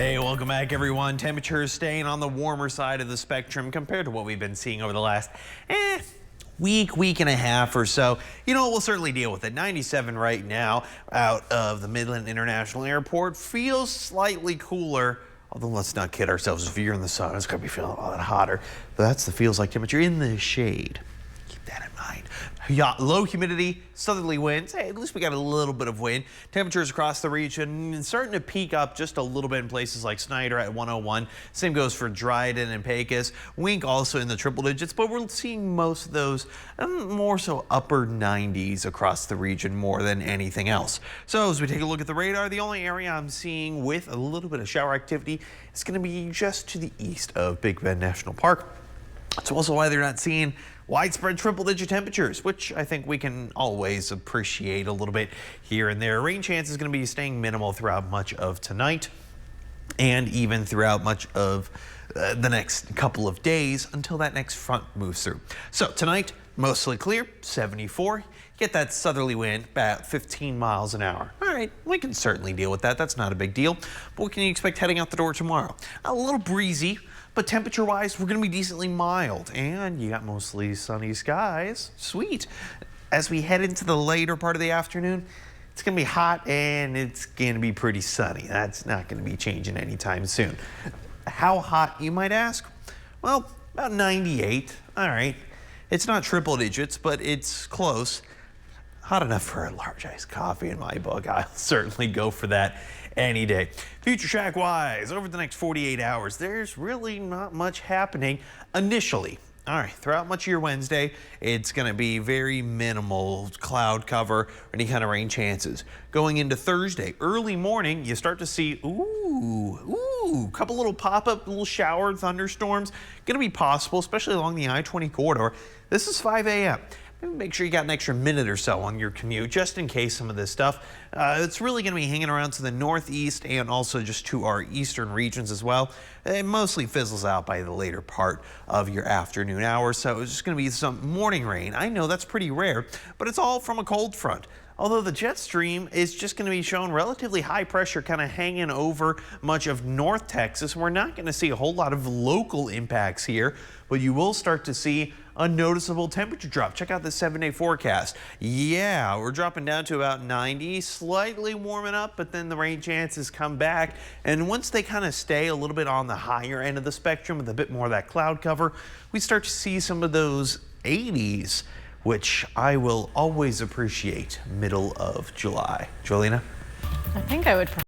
Hey, welcome back everyone. Temperatures staying on the warmer side of the spectrum compared to what we've been seeing over the last week and a half or so. You know, we'll certainly deal with it. 97 right now out of the Midland International Airport. Feels slightly cooler, although let's not kid ourselves. If you're in the sun, it's going to be feeling a lot hotter. But that's the feels like temperature in the shade. Keep that in mind. Low humidity, southerly winds. Hey, at least we got a little bit of wind. Temperatures across the region starting to peak up just a little bit in places like Snyder at 101. Same goes for Dryden and Pecos. Wink also in the triple digits, but we're seeing most of those more so upper 90s across the region more than anything else. So as we take a look at the radar, the only area I'm seeing with a little bit of shower activity is going to be just to the east of Big Bend National Park. That's also why they're not seeing widespread triple-digit temperatures, which I think we can always appreciate a little bit here and there. Rain chance is going to be staying minimal throughout much of tonight and even throughout much of the next couple of days until that next front moves through. So tonight, mostly clear, 74. Get that southerly wind about 15 miles an hour. All right, we can certainly deal with that. That's not a big deal. But what can you expect heading out the door tomorrow? A little breezy, but temperature-wise, we're going to be decently mild. And you got mostly sunny skies. Sweet. As we head into the later part of the afternoon, it's going to be hot and it's going to be pretty sunny. That's not going to be changing anytime soon. How hot, you might ask? Well, about 98. All right. It's not triple digits, but it's close. Hot enough for a large iced coffee in my book. I'll certainly go for that any day. Future track wise, over the next 48 hours, there's really not much happening initially. All right, throughout much of your Wednesday, it's going to be very minimal cloud cover or any kind of rain chances. Going into Thursday, early morning, you start to see, couple little pop-up little shower thunderstorms going to be possible, especially along the I-20 corridor. This is 5 a.m. Maybe make sure you got an extra minute or so on your commute, just in case some of this stuff. It's really going to be hanging around to the northeast and also just to our eastern regions as well. It mostly fizzles out by the later part of your afternoon hours, so it's just going to be some morning rain. I know that's pretty rare, but it's all from a cold front. Although the jet stream is just going to be showing relatively high pressure kind of hanging over much of North Texas. We're not going to see a whole lot of local impacts here, but you will start to see a noticeable temperature drop. Check out the 7-day forecast. Yeah, we're dropping down to about 90, slightly warming up, but then the rain chances come back. And once they kind of stay a little bit on the higher end of the spectrum with a bit more of that cloud cover, we start to see some of those 80s, which I will always appreciate middle of July. Jolena? I think I would